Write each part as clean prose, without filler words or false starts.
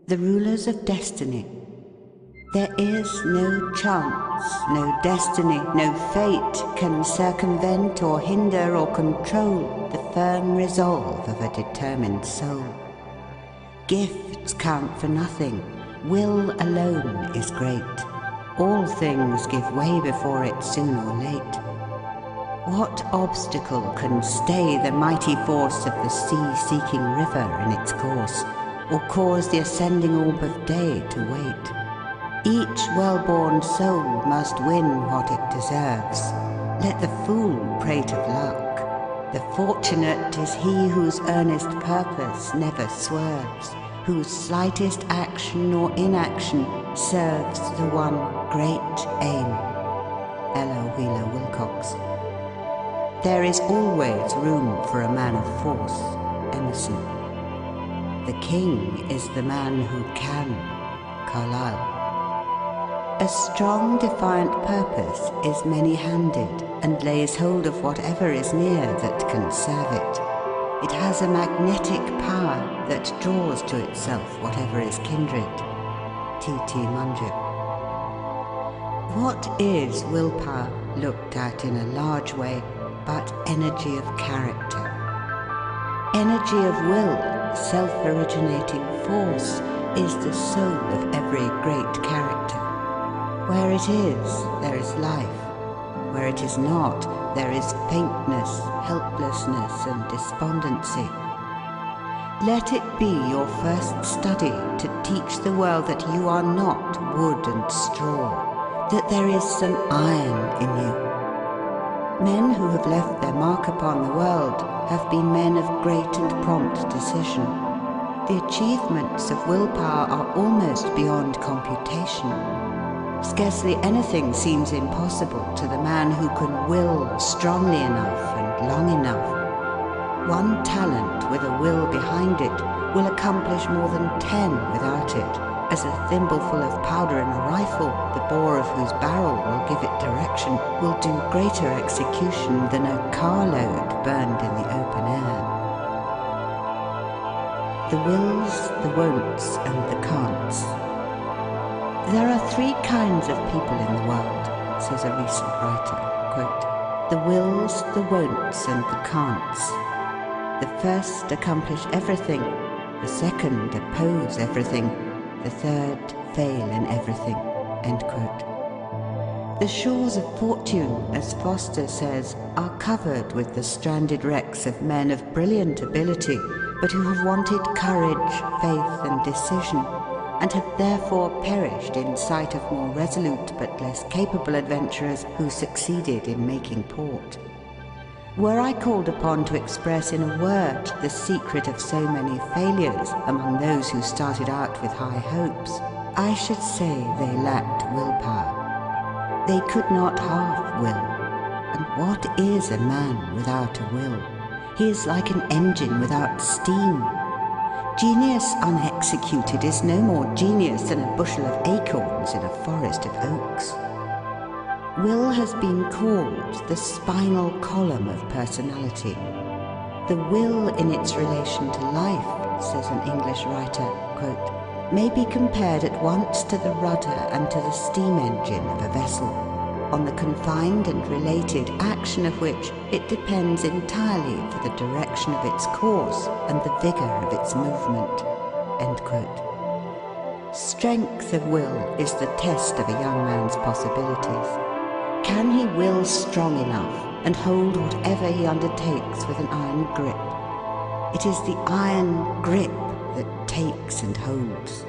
The rulers of destiny. There is no chance, no destiny, no fate can circumvent or hinder or control the firm resolve of a determined soul. Gifts count for nothing, will alone is great. All things give way before it soon or late. What obstacle can stay the mighty force of the sea-seeking river in its course, or cause the ascending orb of day to wait? Each well-born soul must win what it deserves. Let the fool prate of luck. The fortunate is he whose earnest purpose never swerves, whose slightest action or inaction serves the one great aim. Ella Wheeler Wilcox. There is always room for a man of force. Emerson. The king is the man who can. Carlyle. A strong, defiant purpose is many-handed and lays hold of whatever is near that can serve it. It has a magnetic power that draws to itself whatever is kindred. T.T. Munger. What is willpower, looked at in a large way, but energy of character? Energy of will, self-originating force, is the soul of every great character. Where it is, there is life. Where it is not, there is faintness, helplessness, and despondency. Let it be your first study to teach the world that you are not wood and straw, that there is some iron in you. Men who have left their mark upon the world have been men of great and prompt decision. The achievements of willpower are almost beyond computation. Scarcely anything seems impossible to the man who can will strongly enough and long enough. One talent with a will behind it will accomplish more than 10 without it, as a thimbleful of powder in a rifle, the bore of whose barrel will give it direction, will do greater execution than a carload burned in the open air. The wills, the won'ts, and the can'ts. There are 3 kinds of people in the world, says a recent writer, quote, the wills, the won'ts, and the can'ts. The first accomplish everything, the second oppose everything, the third fail in everything, end quote. The shores of fortune, as Foster says, are covered with the stranded wrecks of men of brilliant ability, but who have wanted courage, faith, and decision, and have therefore perished in sight of more resolute but less capable adventurers who succeeded in making port. Were I called upon to express in a word the secret of so many failures among those who started out with high hopes, I should say they lacked willpower. They could not half will. And what is a man without a will? He is like an engine without steam. Genius unexecuted is no more genius than a bushel of acorns in a forest of oaks. Will has been called the spinal column of personality. The will in its relation to life, says an English writer, quote, may be compared at once to the rudder and to the steam engine of a vessel, on the confined and related action of which it depends entirely for the direction of its course and the vigour of its movement. End quote. Strength of will is the test of a young man's possibilities. Can he will strong enough and hold whatever he undertakes with an iron grip? It is the iron grip that takes and holds.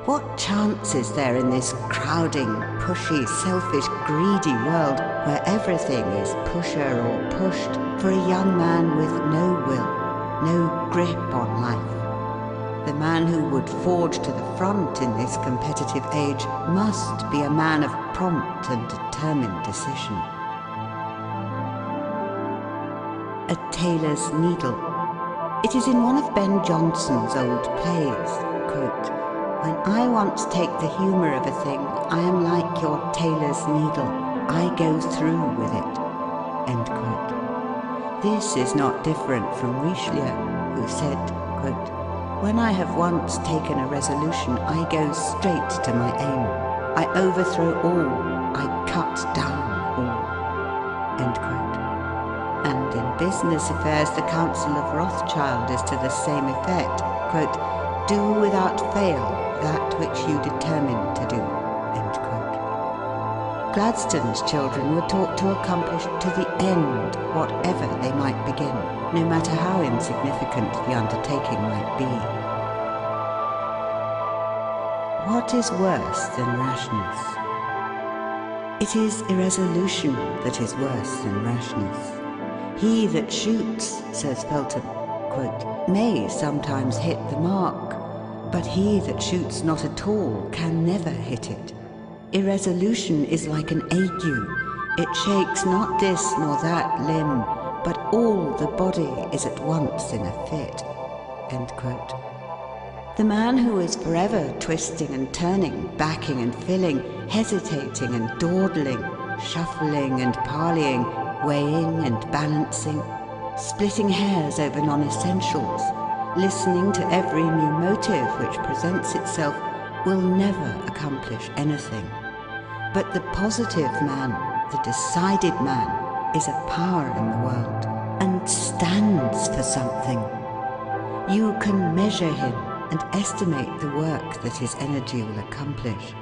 What chance is there in this crowding, pushy, selfish, greedy world where everything is pusher or pushed for a young man with no will, no grip on life? The man who would forge to the front in this competitive age must be a man of prompt and determined decision. A tailor's needle. It is in one of Ben Jonson's old plays, quote, when I once take the humour of a thing, I am like your tailor's needle. I go through with it. End quote. This is not different from Richelieu, who said, quote, When I have once taken a resolution, I go straight to my aim. I overthrow all. I cut down all." End quote. And in business affairs, the counsel of Rothschild is to the same effect. Quote, "Do without fail that which you determine to do." End quote. Gladstone's children were taught to accomplish to the end whatever they might begin, no matter how insignificant the undertaking might be. What is worse than rashness? It is irresolution that is worse than rashness. "He that shoots," says Feltham, quote, "may sometimes hit the mark, but he that shoots not at all can never hit it. Irresolution is like an ague. It shakes not this nor that limb, but all the body is at once in a fit." End quote. The man who is forever twisting and turning, backing and filling, hesitating and dawdling, shuffling and parleying, weighing and balancing, splitting hairs over non-essentials, listening to every new motive which presents itself, will never accomplish anything. But the positive man, the decided man, is a power in the world and stands for something. You can measure him and estimate the work that his energy will accomplish.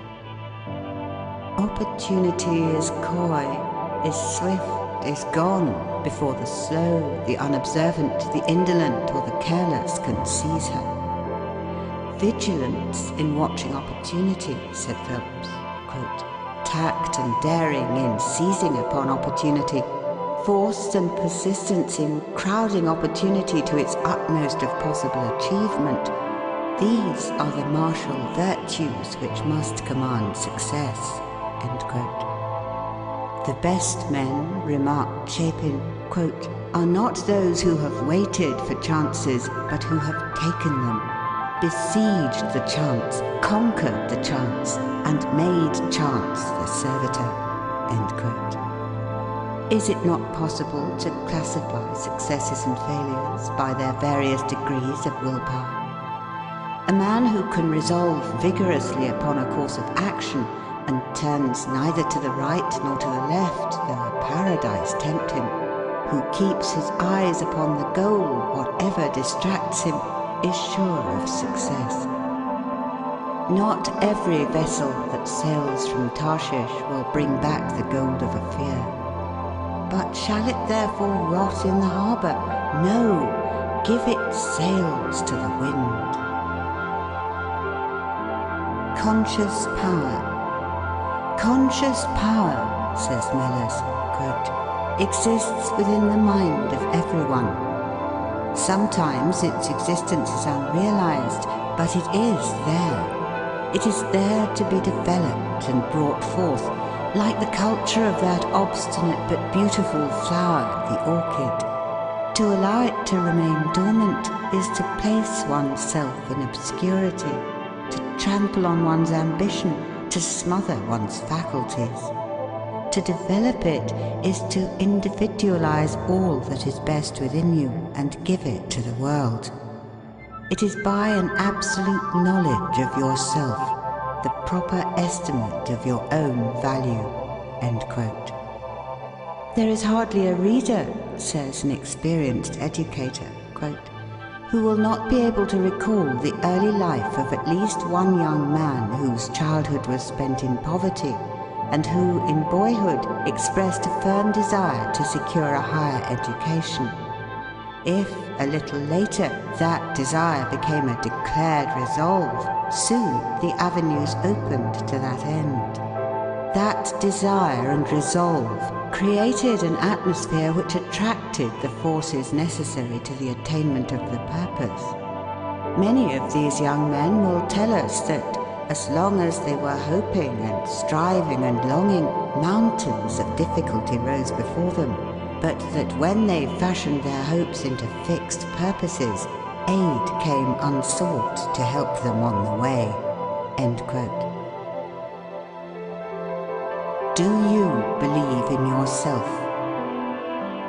Opportunity is coy, is swift, is gone before the slow, the unobservant, the indolent, or the careless can seize her. Vigilance in watching opportunity, said Phelps, quote, tact and daring in seizing upon opportunity, force and persistence in crowding opportunity to its utmost of possible achievement, these are the martial virtues which must command success. End quote. The best men, remarked Chapin, quote, are not those who have waited for chances, but who have taken them, besieged the chance, conquered the chance, and made chance the servitor. End quote. Is it not possible to classify successes and failures by their various degrees of willpower? A man who can resolve vigorously upon a course of action and turns neither to the right nor to the left, though a paradise tempt him, who keeps his eyes upon the goal, whatever distracts him, is sure of success. Not every vessel that sails from Tarshish will bring back the gold of Ophir. But shall it therefore rot in the harbour? No, give it sails to the wind. Conscious power. Conscious power, says Mellers, quote, exists within the mind of everyone. Sometimes its existence is unrealized, but it is there. It is there to be developed and brought forth, like the culture of that obstinate but beautiful flower, the orchid. To allow it to remain dormant is to place oneself in obscurity, to trample on one's ambition, to smother one's faculties. To develop it is to individualize all that is best within you and give it to the world. It is by an absolute knowledge of yourself, the proper estimate of your own value. End quote. There is hardly a reader, says an experienced educator, quote, who will not be able to recall the early life of at least one young man whose childhood was spent in poverty, and who in boyhood expressed a firm desire to secure a higher education. If, a little later, that desire became a declared resolve, soon the avenues opened to that end. That desire and resolve created an atmosphere which attracted the forces necessary to the attainment of the purpose. Many of these young men will tell us that as long as they were hoping and striving and longing, mountains of difficulty rose before them, but that when they fashioned their hopes into fixed purposes, aid came unsought to help them on the way. End quote. Do you believe in yourself?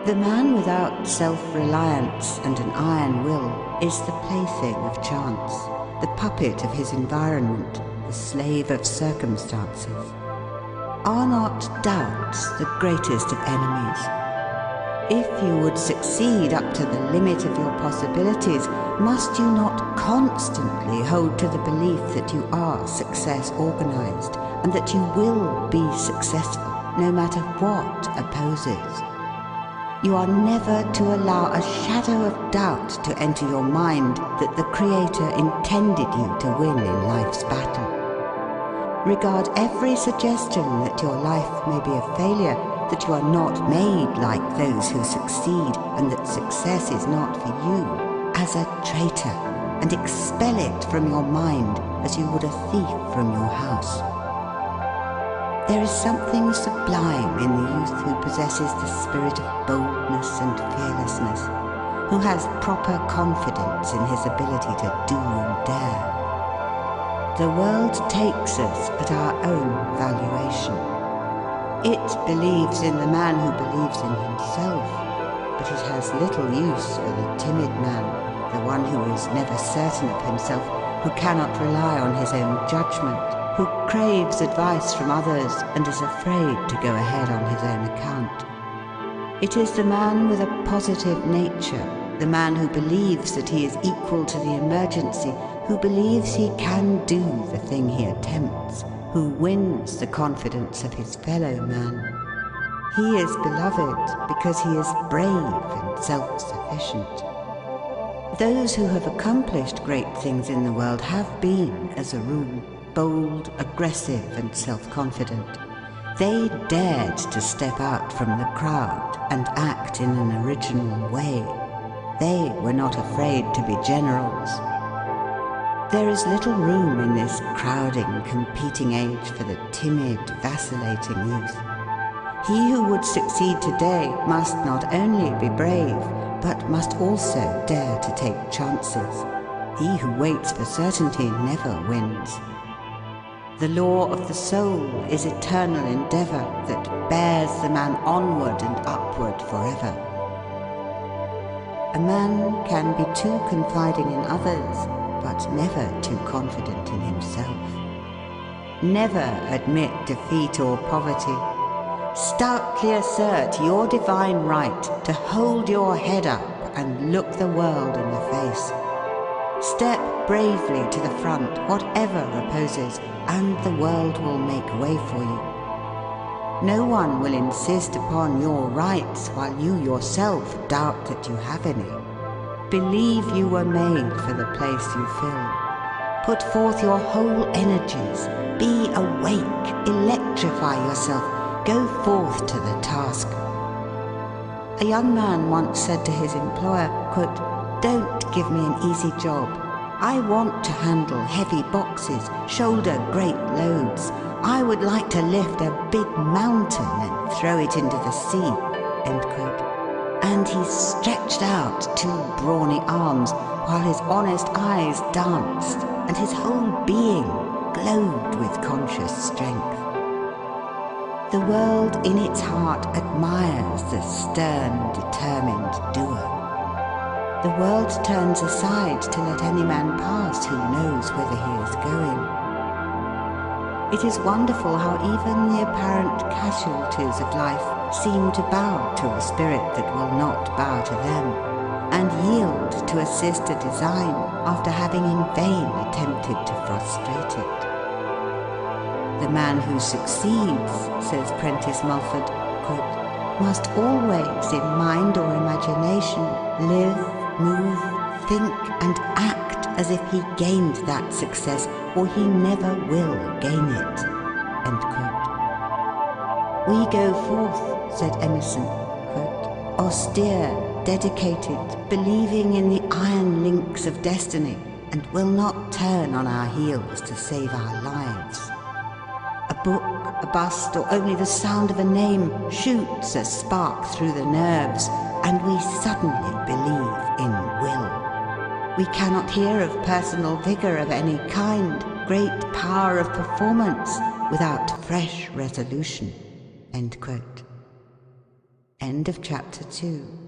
The man without self-reliance and an iron will is the plaything of chance, the puppet of his environment, the slave of circumstances. Are not doubts the greatest of enemies? If you would succeed up to the limit of your possibilities, must you not constantly hold to the belief that you are success organized and that you will be successful no matter what opposes? You are never to allow a shadow of doubt to enter your mind that the Creator intended you to win in life's battle. Regard every suggestion that your life may be a failure, that you are not made like those who succeed, and that success is not for you, as a traitor, and expel it from your mind as you would a thief from your house. There is something sublime in the youth who possesses the spirit of boldness and fearlessness, who has proper confidence in his ability to do and dare. The world takes us at our own valuation. It believes in the man who believes in himself, but it has little use for the timid man, the one who is never certain of himself, who cannot rely on his own judgment, who craves advice from others and is afraid to go ahead on his own account. It is the man with a positive nature, the man who believes that he is equal to the emergency, who believes he can do the thing he attempts, who wins the confidence of his fellow man. He is beloved because he is brave and self-sufficient. Those who have accomplished great things in the world have been, as a rule, bold, aggressive, and self-confident. They dared to step out from the crowd and act in an original way. They were not afraid to be generals. There is little room in this crowding, competing age for the timid, vacillating youth. He who would succeed today must not only be brave, but must also dare to take chances. He who waits for certainty never wins. The law of the soul is eternal endeavor that bears the man onward and upward forever. A man can be too confiding in others, but never too confident in himself. Never admit defeat or poverty. Stoutly assert your divine right to hold your head up and look the world in the face. Step bravely to the front, whatever opposes, and the world will make way for you. No one will insist upon your rights while you yourself doubt that you have any. Believe you were made for the place you fill. Put forth your whole energies. Be awake. Electrify yourself. Go forth to the task. A young man once said to his employer, quote, "Don't give me an easy job. I want to handle heavy boxes, shoulder great loads. I would like to lift a big mountain and throw it into the sea." End quote. And he stretched out two brawny arms while his honest eyes danced and his whole being glowed with conscious strength. The world in its heart admires the stern, determined doer. The world turns aside to let any man pass who knows whither he is going. It is wonderful how even the apparent casualties of life seem to bow to a spirit that will not bow to them, and yield to assist a design after having in vain attempted to frustrate it. The man who succeeds, says Prentice Mulford, quote, must always in mind or imagination live, move, think and act as if he gained that success, or he never will gain it. End quote. We go forth, said Emerson, quote, austere, dedicated, believing in the iron links of destiny, and will not turn on our heels to save our lives. A book, a bust, or only the sound of a name shoots a spark through the nerves, and we suddenly believe in will. We cannot hear of personal vigor of any kind, great power of performance, without fresh resolution. End quote. End of chapter 2.